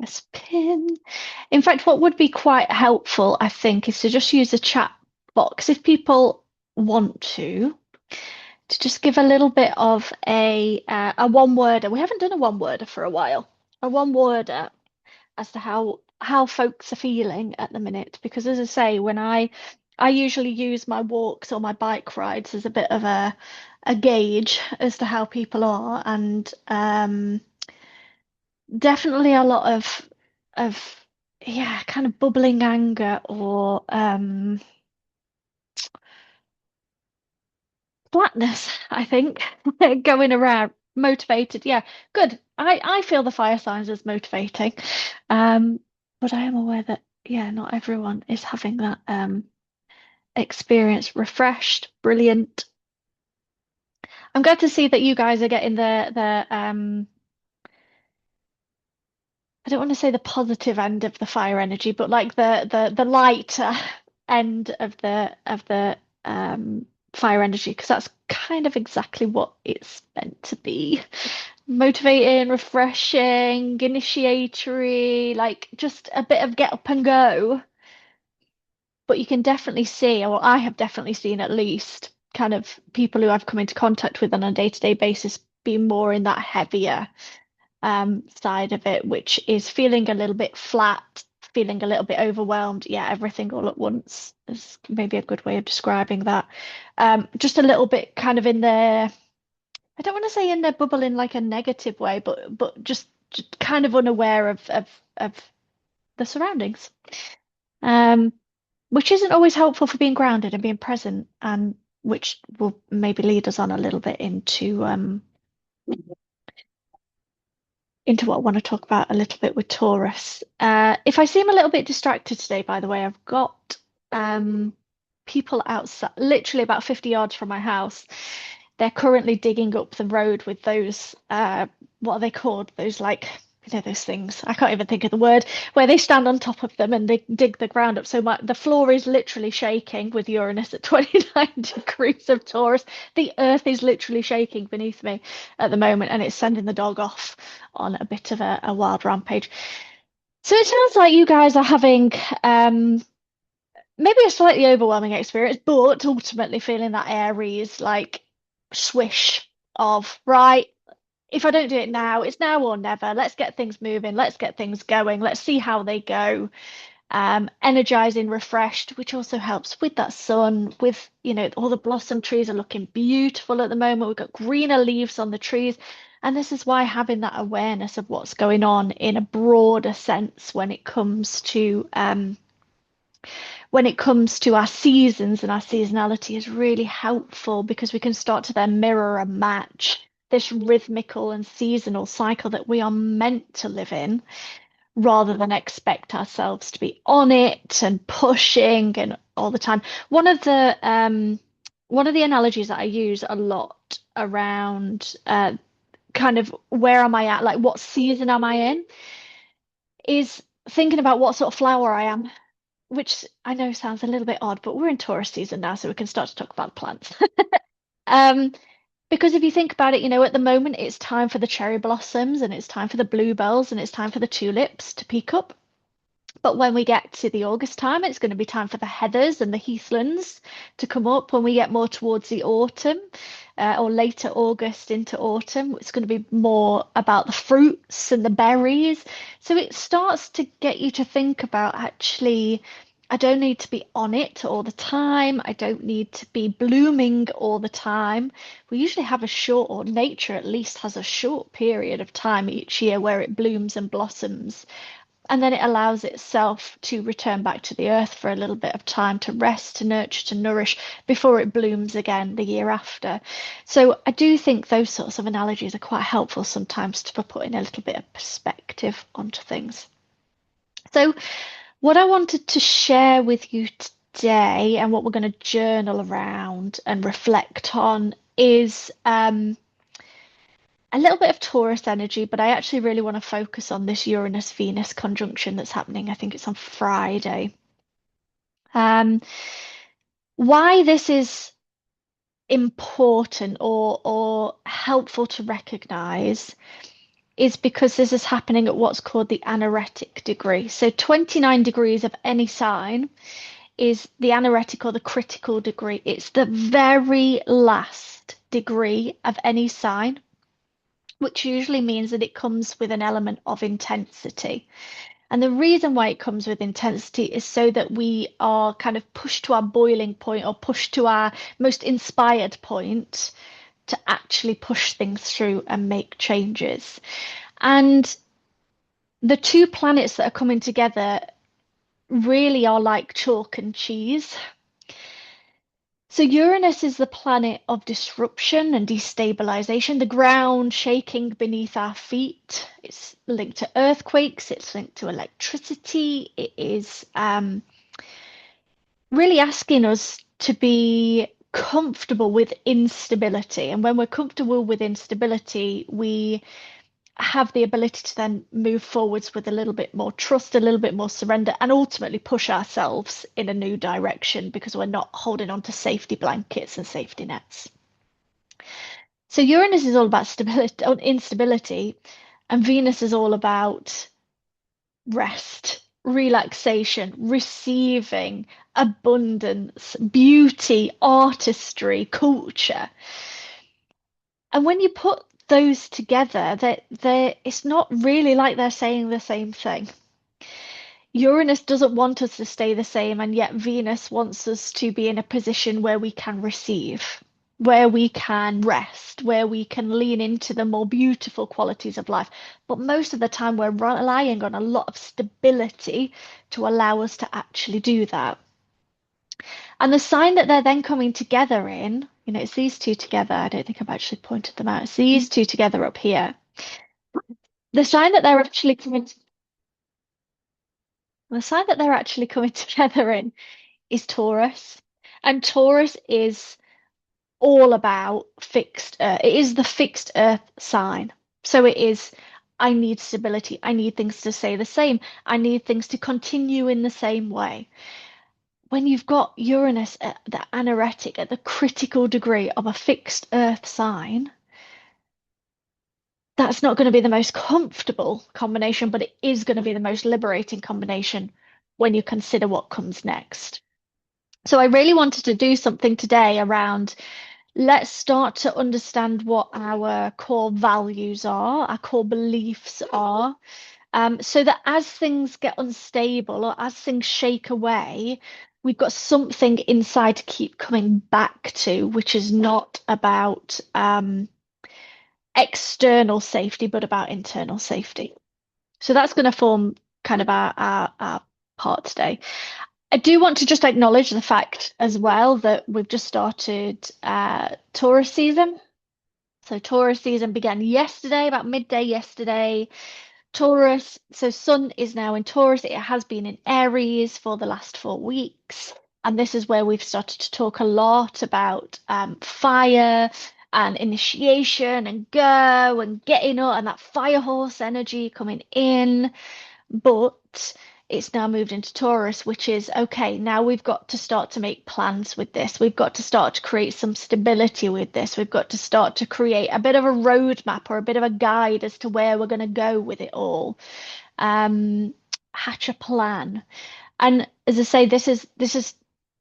A spin. In fact, what would be quite helpful, I think, is to just use a chat box if people want to just give a little bit of a one worder. We haven't done a one worder for a while. A one worder as to how folks are feeling at the minute. Because as I say, when I usually use my walks or my bike rides as a bit of a gauge as to how people are, and definitely a lot of yeah, kind of bubbling anger or flatness, I think, going around motivated. Yeah, good. I feel the fire signs as motivating. Um, but I am aware that yeah, not everyone is having that experience. Refreshed, brilliant. I'm glad to see that you guys are getting the I don't want to say the positive end of the fire energy, but like the lighter end of the fire energy, because that's kind of exactly what it's meant to be. Motivating, refreshing, initiatory, like just a bit of get up and go. But you can definitely see, or I have definitely seen at least, kind of people who I've come into contact with on a day-to-day basis be more in that heavier side of it, which is feeling a little bit flat, feeling a little bit overwhelmed. Yeah, everything all at once is maybe a good way of describing that. Just a little bit kind of in there. I don't want to say in their bubble in like a negative way, but just kind of unaware of the surroundings. Um, which isn't always helpful for being grounded and being present, and which will maybe lead us on a little bit into what I want to talk about a little bit with Taurus. If I seem a little bit distracted today, by the way, I've got people outside, literally about 50 yards from my house. They're currently digging up the road with those, what are they called? Those like, those things. I can't even think of the word, where they stand on top of them and they dig the ground up. So the floor is literally shaking with Uranus at 29 degrees of Taurus. The earth is literally shaking beneath me at the moment, and it's sending the dog off on a bit of a wild rampage. So it sounds like you guys are having maybe a slightly overwhelming experience, but ultimately feeling that Aries like swish of right. If I don't do it now, it's now or never. Let's get things moving. Let's get things going. Let's see how they go. Energizing, refreshed, which also helps with that sun, with, all the blossom trees are looking beautiful at the moment. We've got greener leaves on the trees. And this is why having that awareness of what's going on in a broader sense when it comes to our seasons and our seasonality is really helpful, because we can start to then mirror and match this rhythmical and seasonal cycle that we are meant to live in, rather than expect ourselves to be on it and pushing and all the time. One of the analogies that I use a lot around kind of where am I at, like what season am I in, is thinking about what sort of flower I am, which I know sounds a little bit odd, but we're in Taurus season now, so we can start to talk about the plants. Um, because if you think about it, at the moment it's time for the cherry blossoms and it's time for the bluebells and it's time for the tulips to peak up. But when we get to the August time, it's going to be time for the heathers and the heathlands to come up. When we get more towards the autumn, or later August into autumn, it's going to be more about the fruits and the berries. So it starts to get you to think about, actually, I don't need to be on it all the time. I don't need to be blooming all the time. We usually have a short, or nature at least has a short period of time each year where it blooms and blossoms, and then it allows itself to return back to the earth for a little bit of time to rest, to nurture, to nourish before it blooms again the year after. So I do think those sorts of analogies are quite helpful sometimes for putting a little bit of perspective onto things. So what I wanted to share with you today, and what we're going to journal around and reflect on, is a little bit of Taurus energy, but I actually really want to focus on this Uranus-Venus conjunction that's happening. I think it's on Friday. Um, why this is important or helpful to recognize is because this is happening at what's called the anaretic degree. So 29 degrees of any sign is the anaretic or the critical degree. It's the very last degree of any sign, which usually means that it comes with an element of intensity. And the reason why it comes with intensity is so that we are kind of pushed to our boiling point or pushed to our most inspired point to actually push things through and make changes. And the two planets that are coming together really are like chalk and cheese. So Uranus is the planet of disruption and destabilization, the ground shaking beneath our feet. It's linked to earthquakes, it's linked to electricity. It is really asking us to be comfortable with instability. And when we're comfortable with instability, we have the ability to then move forwards with a little bit more trust, a little bit more surrender, and ultimately push ourselves in a new direction because we're not holding on to safety blankets and safety nets. So Uranus is all about stability, instability, and Venus is all about rest, relaxation, receiving, abundance, beauty, artistry, culture. And when you put those together, it's not really like they're saying the same thing. Uranus doesn't want us to stay the same, and yet Venus wants us to be in a position where we can receive, where we can rest, where we can lean into the more beautiful qualities of life. But most of the time, we're relying on a lot of stability to allow us to actually do that. And the sign that they're then coming together in, it's these two together. I don't think I've actually pointed them out. It's these two together up here. The sign that they're actually coming, the sign that they're actually coming together in is Taurus. And Taurus is all about fixed earth. It is the fixed earth sign. So it is, I need stability. I need things to stay the same. I need things to continue in the same way. When you've got Uranus at the anaretic, at the critical degree of a fixed earth sign, that's not going to be the most comfortable combination, but it is going to be the most liberating combination when you consider what comes next. So I really wanted to do something today around let's start to understand what our core values are, our core beliefs are, so that as things get unstable or as things shake away, we've got something inside to keep coming back to, which is not about external safety, but about internal safety. So that's going to form kind of our part today. I do want to just acknowledge the fact as well that we've just started Taurus season. So Taurus season began yesterday, about midday yesterday. Taurus, so Sun is now in Taurus. It has been in Aries for the last 4 weeks. And this is where we've started to talk a lot about fire and initiation and go and getting up and that fire horse energy coming in. But it's now moved into Taurus, which is okay, now we've got to start to make plans with this. We've got to start to create some stability with this. We've got to start to create a bit of a roadmap or a bit of a guide as to where we're going to go with it all. Hatch a plan. And as I say, this is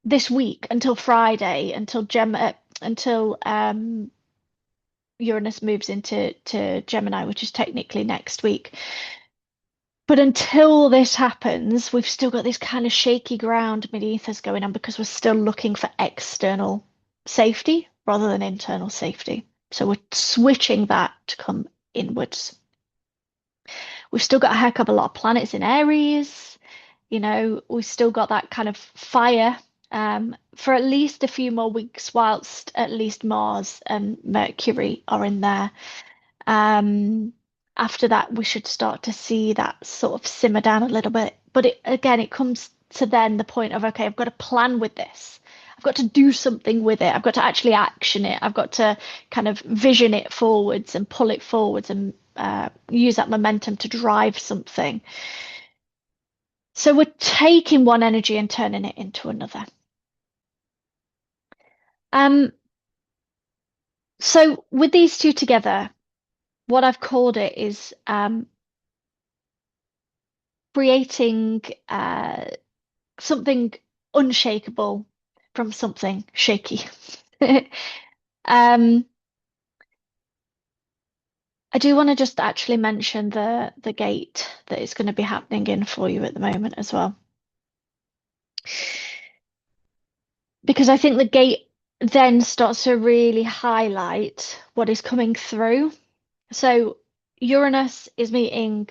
this week until Friday, until Uranus moves into Gemini, which is technically next week. But until this happens, we've still got this kind of shaky ground beneath us going on because we're still looking for external safety rather than internal safety. So we're switching that to come inwards. We've still got a heck of a lot of planets in Aries. We've still got that kind of fire for at least a few more weeks, whilst at least Mars and Mercury are in there. After that, we should start to see that sort of simmer down a little bit. But it comes to then the point of, okay, I've got to plan with this. I've got to do something with it. I've got to actually action it. I've got to kind of vision it forwards and pull it forwards and use that momentum to drive something. So we're taking one energy and turning it into another. So with these two together, what I've called it is creating something unshakable from something shaky. Um, I do want to just actually mention the gate that is going to be happening in for you at the moment as well, because I think the gate then starts to really highlight what is coming through. So Uranus is meeting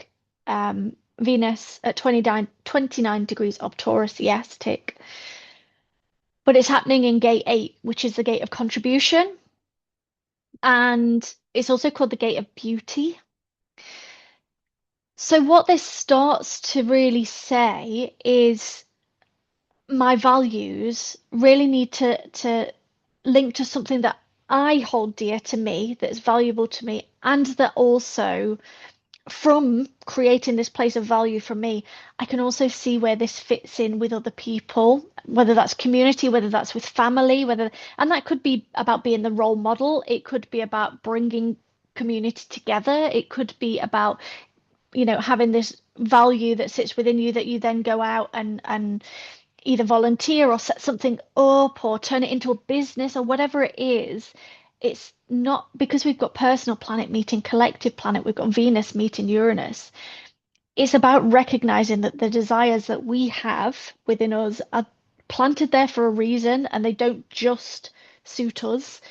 Venus at 29 degrees of Taurus, yes, tick. But it's happening in gate 8, which is the gate of contribution. And it's also called the gate of beauty. So what this starts to really say is my values really need to link to something that I hold dear to me, that's valuable to me, and that also from creating this place of value for me, I can also see where this fits in with other people, whether that's community, whether that's with family, and that could be about being the role model. It could be about bringing community together. It could be about, having this value that sits within you that you then go out and either volunteer or set something up or turn it into a business or whatever it is. It's not because we've got personal planet meeting collective planet, we've got Venus meeting Uranus. It's about recognizing that the desires that we have within us are planted there for a reason and they don't just suit us.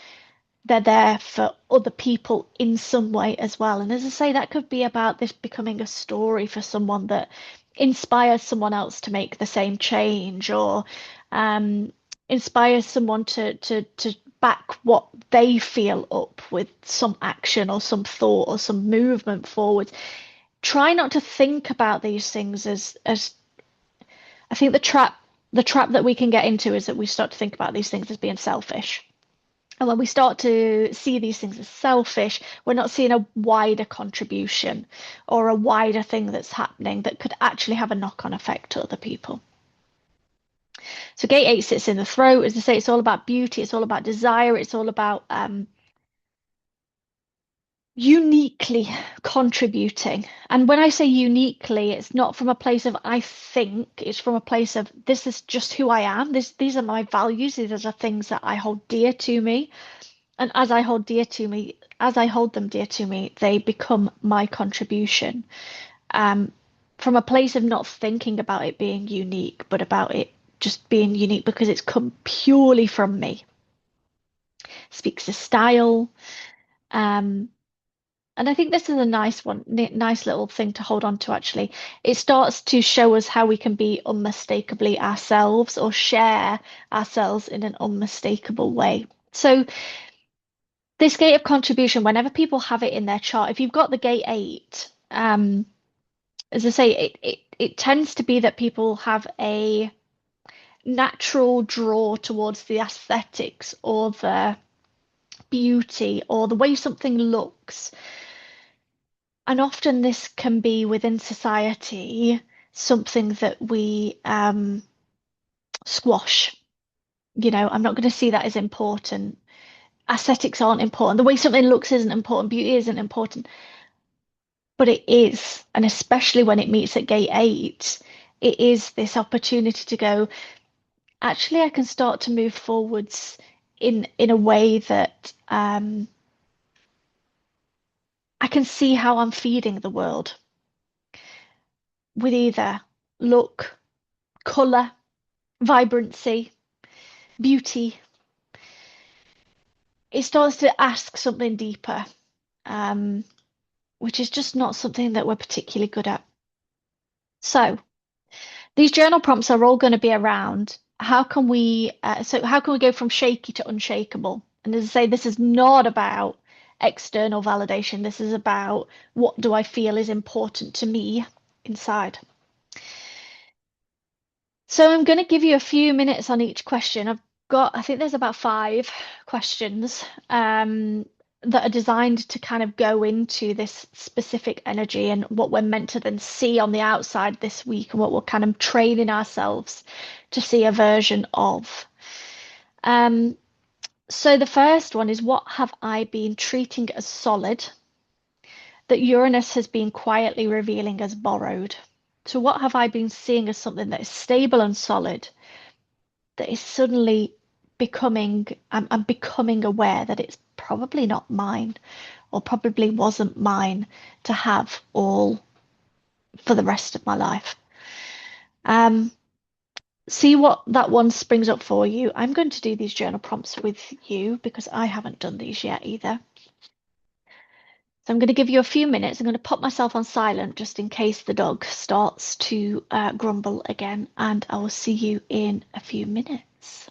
They're there for other people in some way as well. And as I say, that could be about this becoming a story for someone that inspires someone else to make the same change or um, inspires someone to back what they feel up with some action or some thought or some movement forward. Try not to think about these things as I think the trap that we can get into is that we start to think about these things as being selfish. And when we start to see these things as selfish, we're not seeing a wider contribution or a wider thing that's happening that could actually have a knock-on effect to other people. So gate 8 sits in the throat. As I say, it's all about beauty, it's all about desire, it's all about uniquely contributing. And when I say uniquely, it's not from a place of I think, it's from a place of this is just who I am. These are my values, these are things that I hold dear to me. And as I hold them dear to me, they become my contribution. Um, from a place of not thinking about it being unique, but about it just being unique because it's come purely from me. Speaks to style. Um, and I think this is a nice one, nice little thing to hold on to actually. It starts to show us how we can be unmistakably ourselves or share ourselves in an unmistakable way. So this gate of contribution, whenever people have it in their chart, if you've got the gate 8, as I say, it tends to be that people have a natural draw towards the aesthetics or the beauty or the way something looks. And often this can be within society something that we squash. I'm not going to see that as important. Aesthetics aren't important. The way something looks isn't important. Beauty isn't important. But it is, and especially when it meets at gate 8, it is this opportunity to go, actually, I can start to move forwards in a way that I can see how I'm feeding the world with either look, colour, vibrancy, beauty. It starts to ask something deeper, um, which is just not something that we're particularly good at. So these journal prompts are all going to be around how can we go from shaky to unshakable? And as I say, this is not about external validation. This is about what do I feel is important to me inside. So I'm going to give you a few minutes on each question. I think there's about 5 questions that are designed to kind of go into this specific energy and what we're meant to then see on the outside this week and what we're kind of training ourselves to see a version of. So the first one is, what have I been treating as solid that Uranus has been quietly revealing as borrowed. So, what have I been seeing as something that is stable and solid, that is suddenly I'm becoming aware that it's probably not mine, or probably wasn't mine to have all for the rest of my life. Um, See what that one springs up for you. I'm going to do these journal prompts with you because I haven't done these yet either. So I'm going to give you a few minutes. I'm going to put myself on silent just in case the dog starts to grumble again, and I will see you in a few minutes.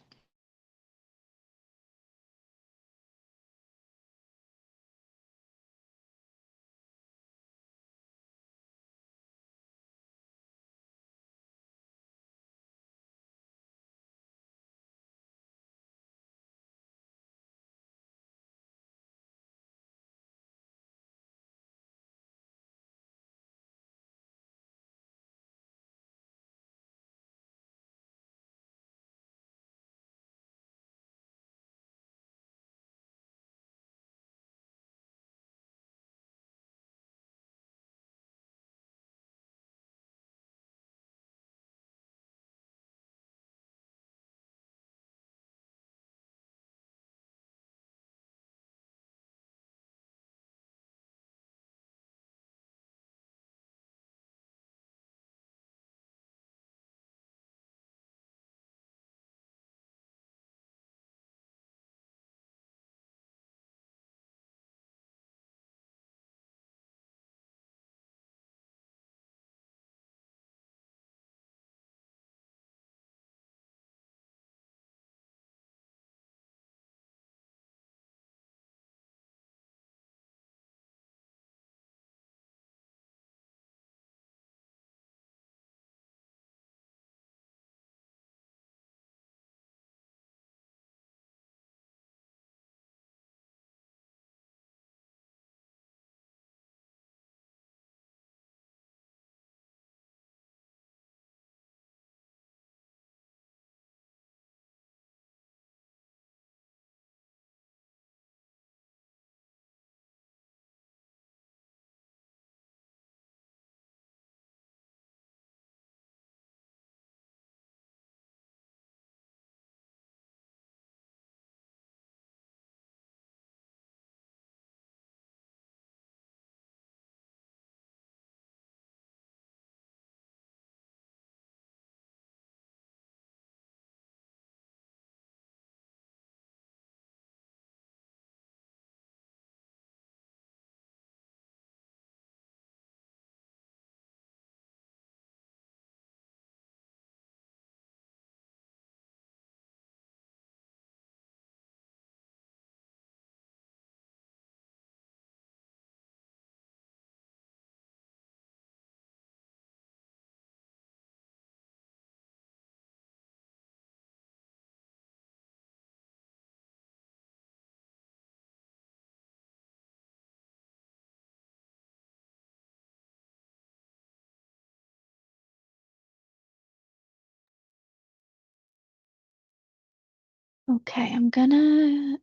Okay, I'm gonna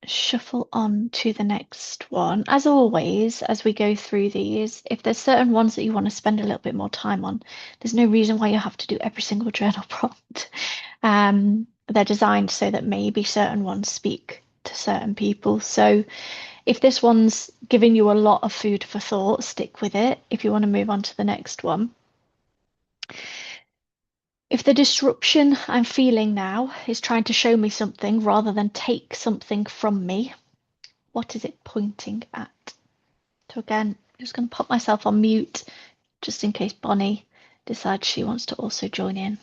shuffle on to the next one. As always, as we go through these, if there's certain ones that you want to spend a little bit more time on, there's no reason why you have to do every single journal prompt. They're designed so that maybe certain ones speak to certain people. So if this one's giving you a lot of food for thought, stick with it. If you want to move on to the next one. If the disruption I'm feeling now is trying to show me something rather than take something from me, what is it pointing at? So again, I'm just going to put myself on mute just in case Bonnie decides she wants to also join in.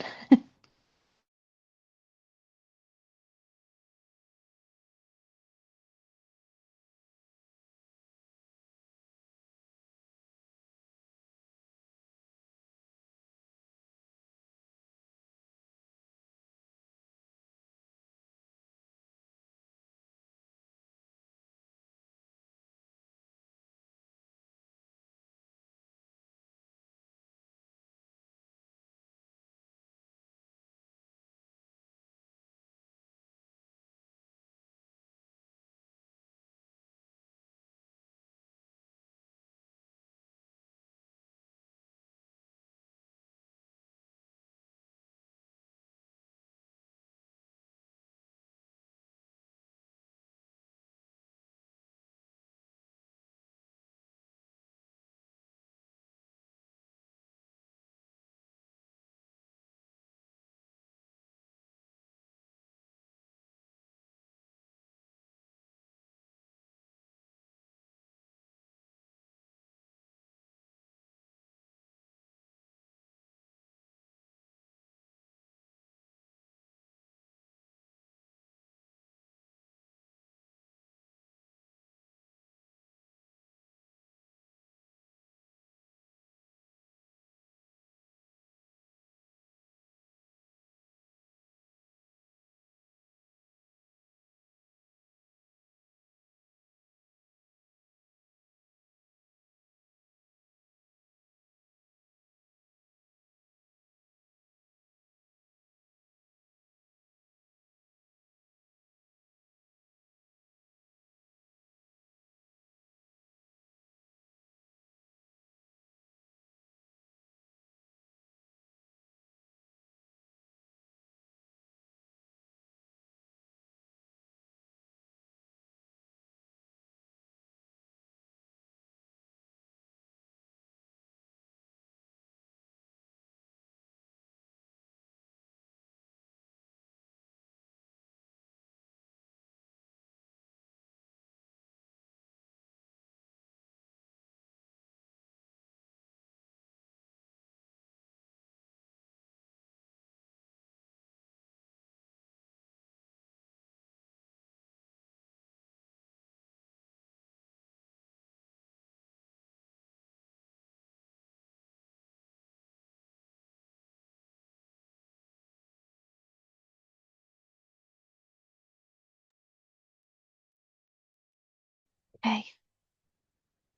Okay.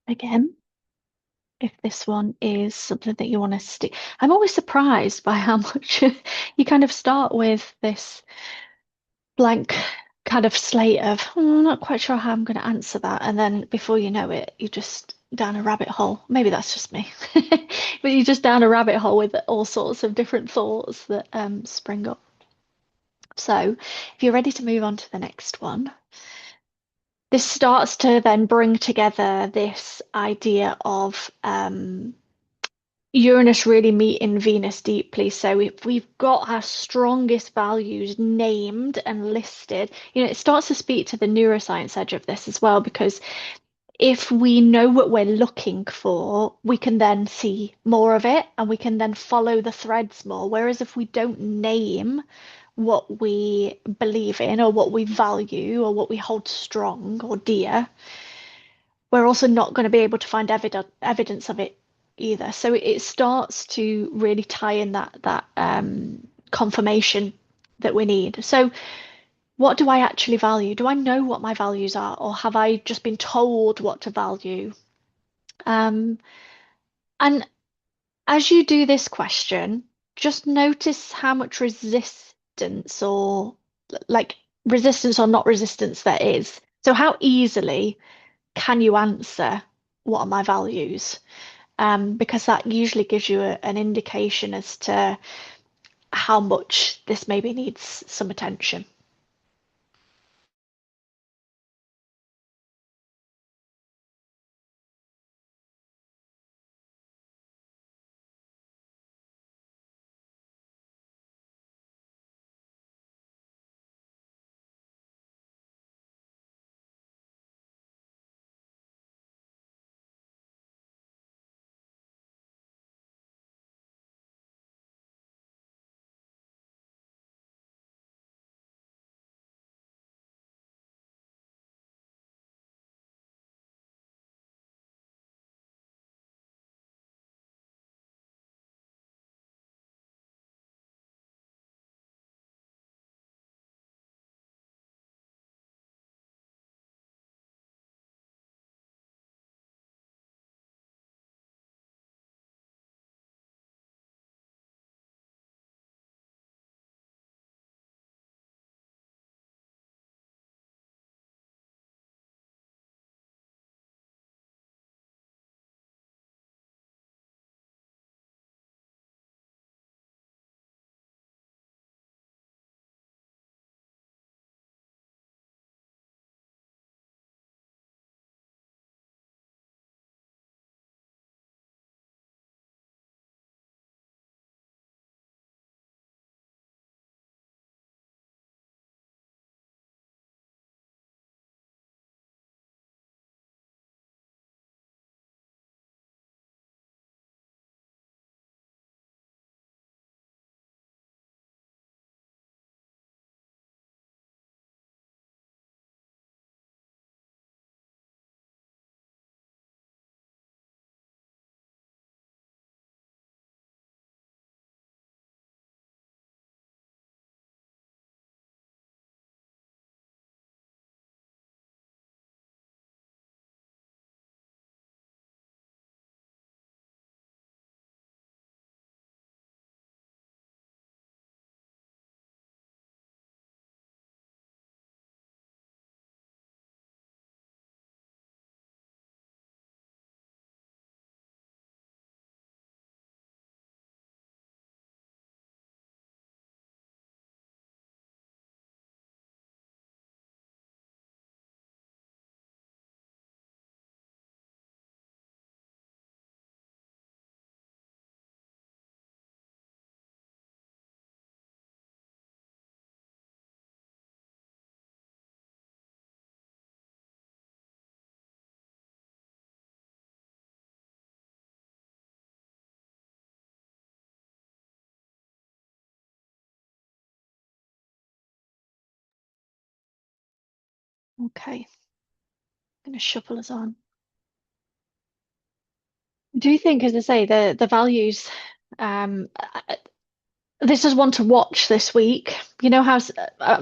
Again, if this one is something that you want to stick, I'm always surprised by how much you kind of start with this blank kind of slate of, "Oh, I'm not quite sure how I'm going to answer that." And then before you know it, you're just down a rabbit hole. Maybe that's just me. But you're just down a rabbit hole with all sorts of different thoughts that spring up. So if you're ready to move on to the next one, this starts to then bring together this idea of Uranus really meeting Venus deeply. So if we've got our strongest values named and listed, it starts to speak to the neuroscience edge of this as well, because if we know what we're looking for, we can then see more of it and we can then follow the threads more. Whereas if we don't name what we believe in or what we value or what we hold strong or dear, we're also not going to be able to find evidence of it either. So it starts to really tie in that confirmation that we need. So what do I actually value? Do I know what my values are, or have I just been told what to value? Um, and as you do this question, just notice how much resistance or like resistance or not resistance there is. So how easily can you answer what are my values? Because that usually gives you an indication as to how much this maybe needs some attention. Okay, I'm going to shuffle us on. Do you think, as I say, the values, this is one to watch this week. You know how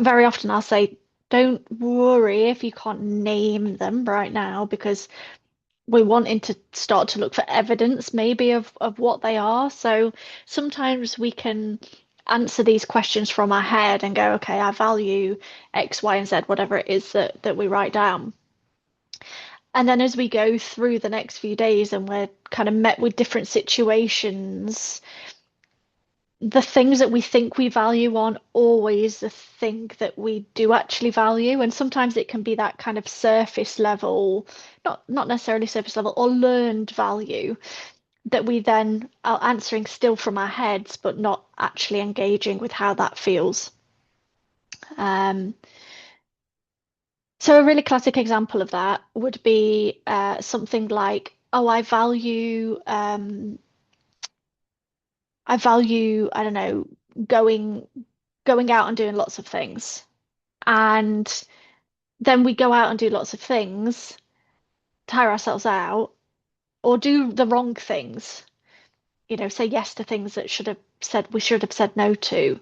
very often I'll say, don't worry if you can't name them right now because we're wanting to start to look for evidence maybe of what they are. So sometimes we can answer these questions from our head and go, okay, I value X, Y, and Z, whatever it is that we write down. And then as we go through the next few days and we're kind of met with different situations, the things that we think we value aren't always the thing that we do actually value. And sometimes it can be that kind of surface level, not necessarily surface level, or learned value that we then are answering still from our heads, but not actually engaging with how that feels. Um, so a really classic example of that would be something like, oh, I don't know, going going out and doing lots of things. And then we go out and do lots of things, tire ourselves out, or do the wrong things, say yes to things that should have said no to.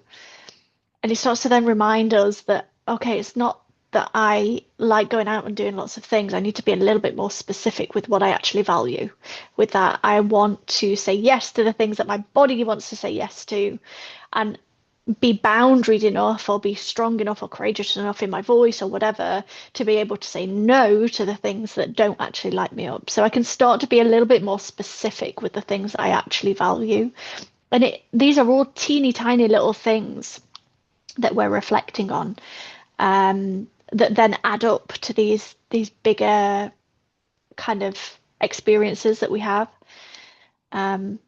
And it starts to then remind us that, okay, it's not that I like going out and doing lots of things. I need to be a little bit more specific with what I actually value. With that, I want to say yes to the things that my body wants to say yes to, and be boundaried enough or be strong enough or courageous enough in my voice or whatever to be able to say no to the things that don't actually light me up. So I can start to be a little bit more specific with the things I actually value. And these are all teeny tiny little things that we're reflecting on, that then add up to these bigger kind of experiences that we have. Um,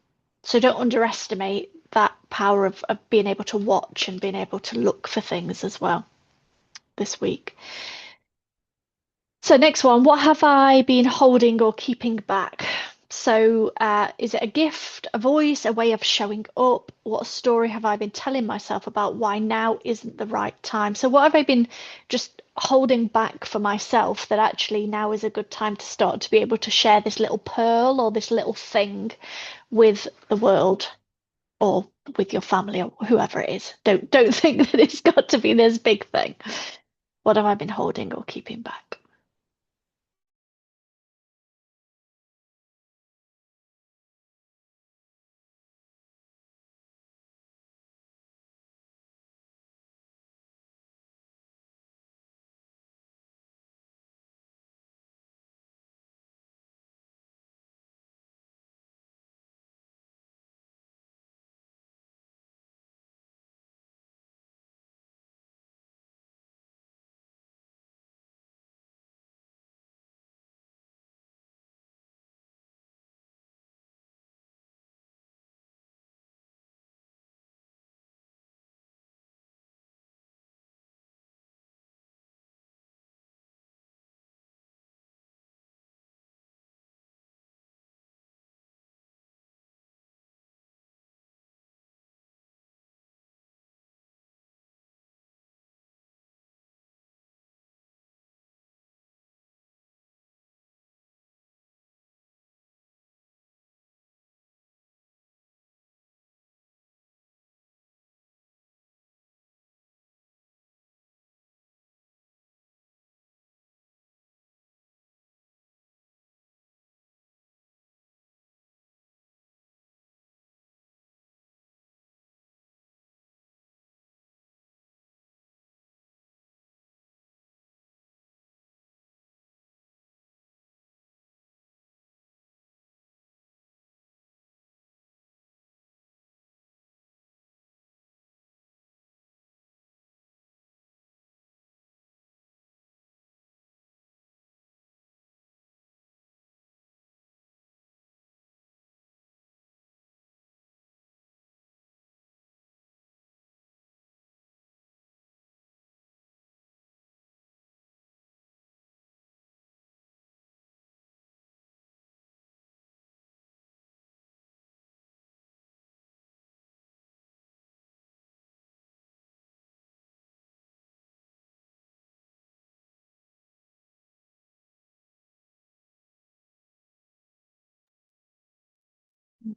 so don't underestimate that power of being able to watch and being able to look for things as well this week. So next one, what have I been holding or keeping back? So is it a gift, a voice, a way of showing up? What story have I been telling myself about why now isn't the right time? So what have I been just holding back for myself that actually now is a good time to start to be able to share this little pearl or this little thing with the world or with your family or whoever it is. Don't think that it's got to be this big thing. What have I been holding or keeping back?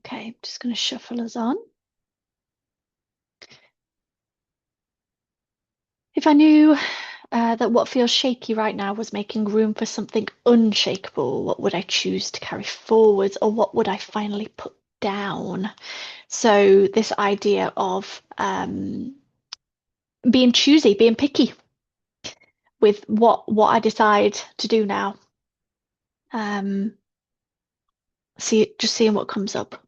Okay, I'm just going to shuffle us on. If I knew That what feels shaky right now was making room for something unshakable. What would I choose to carry forwards, or what would I finally put down? So this idea of being choosy, being picky with what I decide to do now. Um, just seeing what comes up.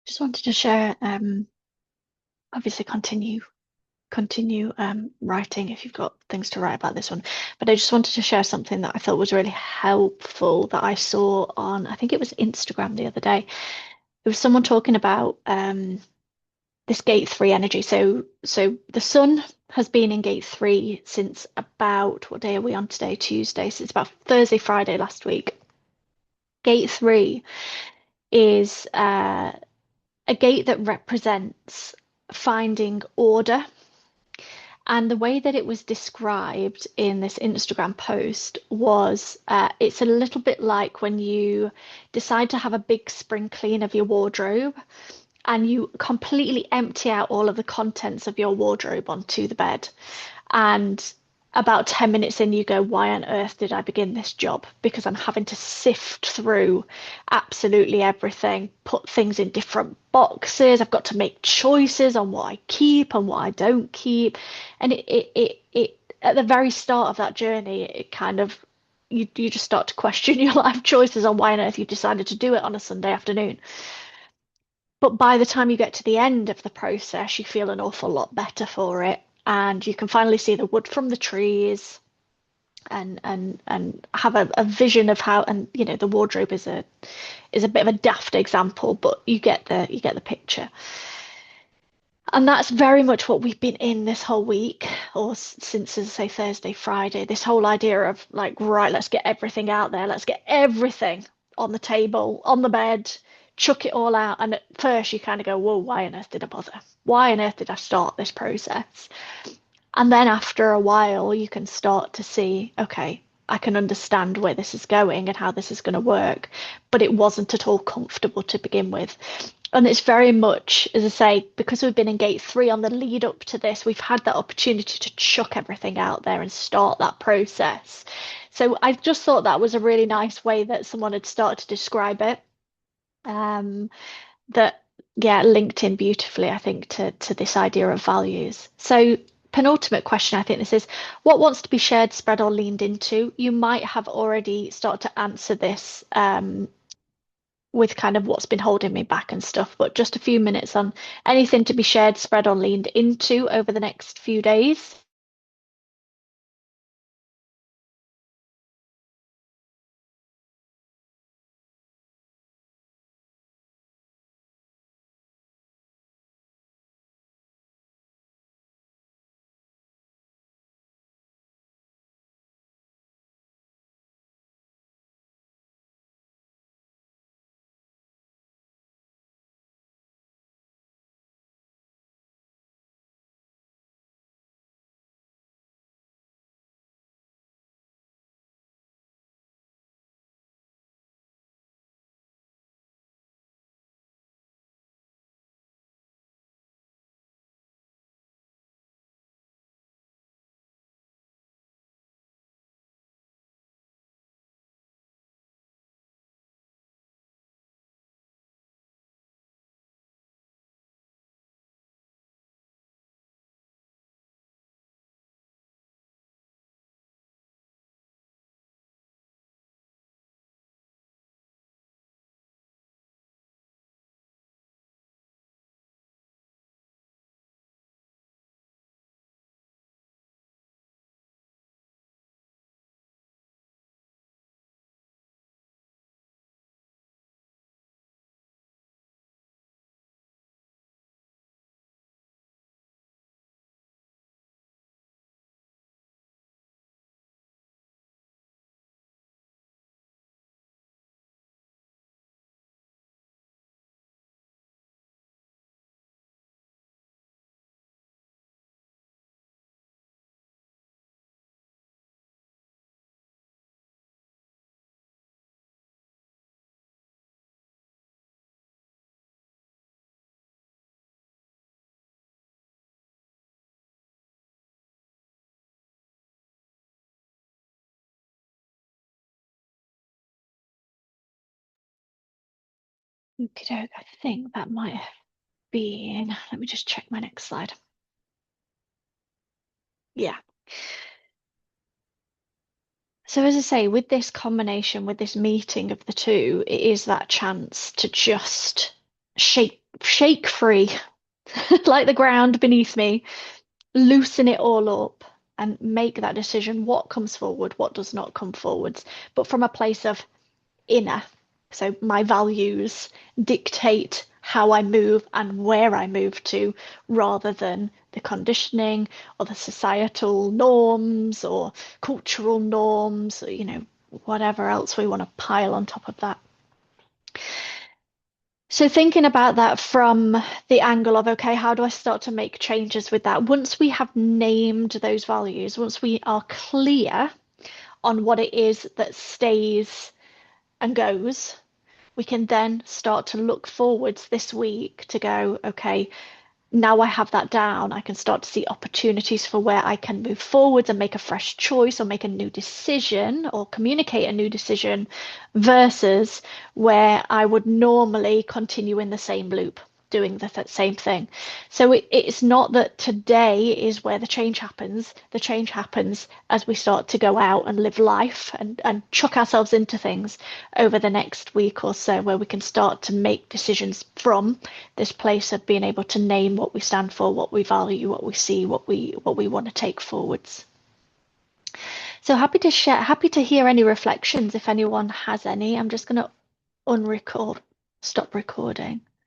Just wanted to share, obviously continue writing if you've got things to write about this one. But I just wanted to share something that I thought was really helpful that I saw on, I think it was Instagram the other day. There was someone talking about this gate three energy. So the sun has been in gate three since about, what day are we on today? Tuesday. Since about Thursday, Friday last week. Gate three is a gate that represents finding order. And the way that it was described in this Instagram post was it's a little bit like when you decide to have a big spring clean of your wardrobe and you completely empty out all of the contents of your wardrobe onto the bed. And about 10 minutes in, you go, why on earth did I begin this job? Because I'm having to sift through absolutely everything, put things in different boxes. I've got to make choices on what I keep and what I don't keep. And at the very start of that journey, it kind of, you just start to question your life choices on why on earth you decided to do it on a Sunday afternoon. But by the time you get to the end of the process, you feel an awful lot better for it. And you can finally see the wood from the trees and have a vision of how, and the wardrobe is a bit of a daft example, but you get the picture. And that's very much what we've been in this whole week, or since, as I say, Thursday, Friday. This whole idea of like, right, let's get everything out there. Let's get everything on the table, on the bed, chuck it all out. And at first, you kind of go, whoa, why on earth did I bother? Why on earth did I start this process? And then after a while, you can start to see, okay, I can understand where this is going and how this is going to work, but it wasn't at all comfortable to begin with. And it's very much, as I say, because we've been in gate three on the lead up to this, we've had that opportunity to chuck everything out there and start that process. So I just thought that was a really nice way that someone had started to describe it. Um, that linked in beautifully, I think, to this idea of values. So penultimate question, I think this is, what wants to be shared, spread, or leaned into? You might have already started to answer this with kind of what's been holding me back and stuff, but just a few minutes on anything to be shared, spread, or leaned into over the next few days. okey-doke, I think that might have been, let me just check my next slide. Yeah. So as I say, with this combination, with this meeting of the two, it is that chance to just shake free, like the ground beneath me, loosen it all up and make that decision. What comes forward, what does not come forwards, but from a place of inner. So my values dictate how I move and where I move to, rather than the conditioning or the societal norms or cultural norms, or, whatever else we want to pile on top of that. So thinking about that from the angle of, okay, how do I start to make changes with that? Once we have named those values, once we are clear on what it is that stays and goes, we can then start to look forwards this week to go, okay, now I have that down, I can start to see opportunities for where I can move forwards and make a fresh choice or make a new decision or communicate a new decision versus where I would normally continue in the same loop doing the same thing. So it's not that today is where the change happens. The change happens as we start to go out and live life and chuck ourselves into things over the next week or so, where we can start to make decisions from this place of being able to name what we stand for, what we value, what we see, what we want to take forwards. So happy to share, happy to hear any reflections if anyone has any. I'm just going to unrecord, stop recording.